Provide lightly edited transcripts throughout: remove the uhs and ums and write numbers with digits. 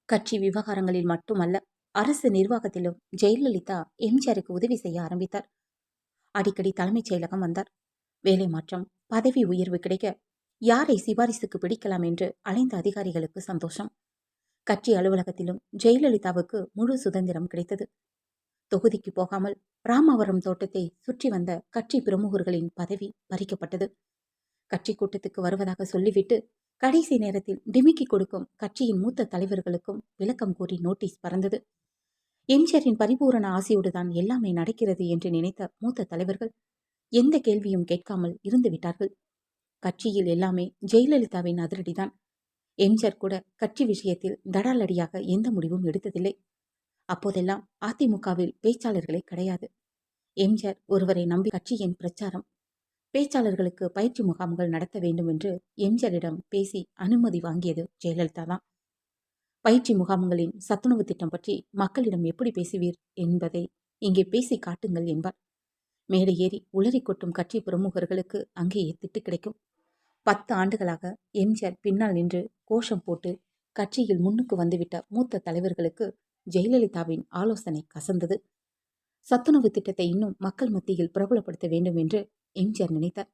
கட்சி விவகாரங்களில் மட்டுமல்ல, அரசு நிர்வாகத்திலும் ஜெயலலிதா எம்ஜிஆருக்கு உதவி செய்ய ஆரம்பித்தார். அடிக்கடி தலைமைச் செயலகம் வந்தார். வேலை மாற்றம், பதவி உயர்வு கிடைக்க யாரை சிபாரிசுக்கு பிடிக்கலாம் என்று அலைந்த அதிகாரிகளுக்கு சந்தோஷம். கட்சி அலுவலகத்திலும் ஜெயலலிதாவுக்கு முழு சுதந்திரம் கிடைத்தது. தொகுதிக்கு போகாமல் ராமவரம் தோட்டத்தை சுற்றி வந்த கட்சி பிரமுகர்களின் பதவி பறிக்கப்பட்டது. கட்சி கூட்டத்துக்கு வருவதாக சொல்லிவிட்டு கடைசி நேரத்தில் டிமிக்கி கொடுக்கும் கட்சியின் மூத்த தலைவர்களுக்கும் விளக்கம் கூறி நோட்டீஸ் பறந்தது. எம்ஜிஆரின் பரிபூரண ஆசையோடுதான் எல்லாமே நடக்கிறது என்று நினைத்த மூத்த தலைவர்கள் எந்த கேள்வியும் கேட்காமல் இருந்து விட்டார்கள். கட்சியில் எல்லாமே ஜெயலலிதாவின் அதிரடிதான். எம்ஜிஆர் கூட கட்சி விஷயத்தில் தடாலடியாக எந்த முடிவும் எடுத்ததில்லை. அப்போதெல்லாம் அதிமுகவில் பேச்சாளர்களே கிடையாது. எம்ஜிஆர் ஒருவரை நம்பி கட்சியின் பிரச்சாரம், பேச்சாளர்களுக்கு பயிற்சி முகாம்கள் நடத்த வேண்டும் என்று எம்ஜிஆரிடம் பேசி அனுமதி வாங்கியது ஜெயலலிதா தான். பயிற்சி முகாம்களின் சத்துணவு திட்டம் பற்றி மக்களிடம் எப்படி பேசுவீர் என்பதை இங்கே பேசி காட்டுங்கள் என்பார். மேடை ஏறி உளறி கொட்டும் கட்சி பிரமுகர்களுக்கு அங்கேயே திட்டு கிடைக்கும். 10 ஆண்டுகளாக எம்ஜிஆர் பின்னால் நின்று கோஷம் போட்டு கட்சியில் முன்னுக்கு வந்துவிட்ட மூத்த தலைவர்களுக்கு ஜெயலலிதாவின் ஆலோசனை கசந்தது. சத்துணவு திட்டத்தை இன்னும் மக்கள் மத்தியில் பிரபலப்படுத்த வேண்டும் என்று எம்ஜிஆர் நினைத்தார்.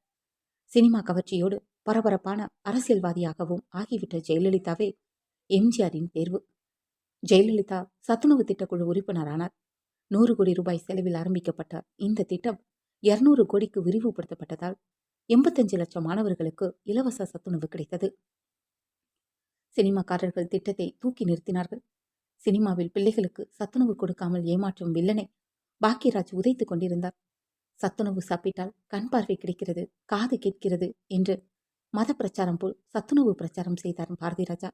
சினிமா கவர்ச்சியோடு பரபரப்பான அரசியல்வாதியாகவும் ஆகிவிட்ட ஜெயலலிதாவே எம்ஜிஆரின் தேர்வு. ஜெயலலிதா சத்துணவு திட்டக்குழு உறுப்பினரானார். 100 கோடி ரூபாய் செலவில் ஆரம்பிக்கப்பட்ட இந்த திட்டம் 200 கோடிக்கு விரிவுபடுத்தப்பட்டதால் 85 லட்சம் மாணவர்களுக்கு இலவச சத்துணவு கிடைத்தது. சினிமாக்காரர்கள் திட்டத்தை தூக்கி நிறுத்தினார்கள். சினிமாவில் பிள்ளைகளுக்கு சத்துணவு கொடுக்காமல் ஏமாற்றும் வில்லனை பாக்கியராஜ் உதைத்துக் கொண்டிருந்தார். சத்துணவு சாப்பிட்டால் கண் பார்வை கிடைக்கிறது, காது கேட்கிறது என்று மத பிரச்சாரம் போல் சத்துணவு பிரச்சாரம் செய்தார் பாரதிராஜா.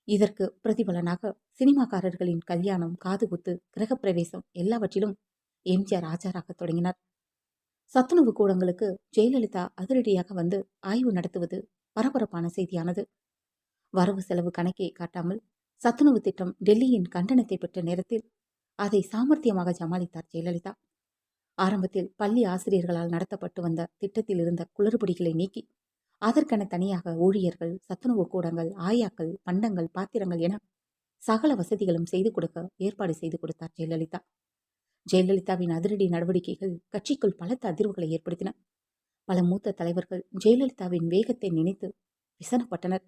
இதற்கு பிரதிபலனாக சினிமாக்காரர்களின் கல்யாணம், காதுகுத்து, கிரகப்பிரவேசம் எல்லாவற்றிலும் எம்ஜிஆர் ஆஜராக தொடங்கினார். சத்துணவு கூடங்களுக்கு ஜெயலலிதா அதிரடியாக வந்து ஆய்வு நடத்துவது பரபரப்பான செய்தியானது. வரவு செலவு கணக்கை காட்டாமல் சத்துணவு திட்டம் டெல்லியின் கண்டனத்தை பெற்ற நேரத்தில் அதை சாமர்த்தியமாக சமாளித்தார் ஜெயலலிதா. ஆரம்பத்தில் பள்ளி ஆசிரியர்களால் நடத்தப்பட்டு வந்த திட்டத்தில் இருந்த குளறுபடிகளை நீக்கி அதற்கென தனியாக ஊழியர்கள், சத்துணவு கூடங்கள், ஆயாக்கள், பண்டங்கள், பாத்திரங்கள் என சகல வசதிகளும் செய்து கொடுக்க ஏற்பாடு செய்து கொடுத்தார் ஜெயலலிதா. ஜெயலலிதாவின் அதிரடி நடவடிக்கைகள் கட்சிக்குள் பலத்த அதிர்வுகளை ஏற்படுத்தின. பல மூத்த தலைவர்கள் ஜெயலலிதாவின் வேகத்தை நினைத்து விசனப்பட்டனர்.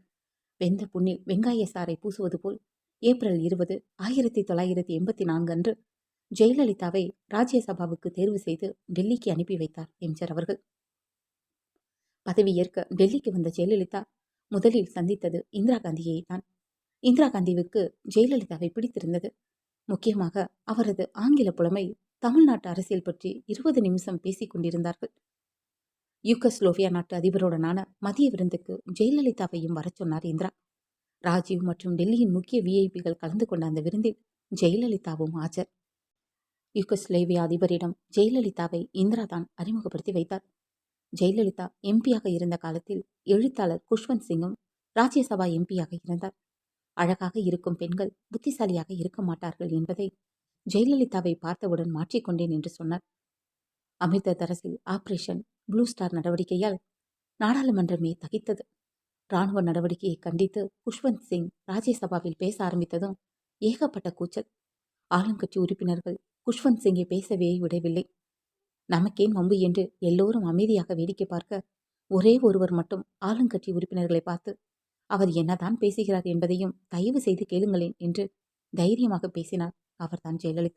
வெந்த புண்ணில் வெங்காய சாறை பூசுவது போல் ஏப்ரல் 20, 1984 அன்று ஜெயலலிதாவை ராஜ்யசபாவுக்கு தேர்வு செய்து டெல்லிக்கு அனுப்பி வைத்தார் எம்ஜிஆர் அவர்கள். பதவியேற்க டெல்லிக்கு வந்த ஜெயலலிதா முதலில் சந்தித்தது இந்திரா காந்தியை தான். இந்திரா காந்திவுக்கு ஜெயலலிதாவை பிடித்திருந்தது. முக்கியமாக அவரது ஆங்கில புலமை. தமிழ்நாட்டு அரசியல் பற்றி 20 நிமிஷம் பேசிக் கொண்டிருந்தார்கள். யூகஸ்லோவியா நாட்டு அதிபருடனான மதிய விருந்துக்கு ஜெயலலிதாவையும் வரச் சொன்னார் இந்திரா. ராஜீவ் மற்றும் டெல்லியின் முக்கிய விஐபிகள் கலந்து கொண்ட அந்த விருந்தில் ஜெயலலிதாவும் ஆஜர். யூகஸ்லேவியா அதிபரிடம் ஜெயலலிதாவை இந்திரா தான் அறிமுகப்படுத்தி வைத்தார். ஜெயலலிதா எம்பியாக இருந்த காலத்தில் எழுத்தாளர் குஷ்வந்த் சிங்கும் ராஜ்யசபா எம்பியாக இருந்தார். அழகாக இருக்கும் பெண்கள் புத்திசாலியாக இருக்க மாட்டார்கள் என்பதை ஜெயலலிதாவை பார்த்தவுடன் மாற்றிக்கொண்டேன் என்று சொன்னார். அமிர்தசரஸில் ஆபரேஷன் ப்ளூ ஸ்டார் நடவடிக்கையால் நாடாளுமன்றமே தகித்தது. இராணுவ நடவடிக்கையை கண்டித்து குஷ்வந்த் சிங் ராஜ்யசபாவில் பேச ஆரம்பித்ததும் ஏகப்பட்ட கூச்சல். ஆளுங்கட்சி உறுப்பினர்கள் குஷ்வந்த் சிங்கை பேசவே விடவில்லை. நமக்கேன் வம்பு என்று எல்லோரும் அமைதியாக வேடிக்கை பார்க்க, ஒரே ஒருவர் மட்டும் ஆளுங்கட்சி உறுப்பினர்களை பார்த்து அவர் என்னதான் பேசுகிறார் என்பதையும் தயவு செய்து கேளுங்களேன் என்று தைரியமாக பேசினார். அவர்தான் ஜெயலலிதா.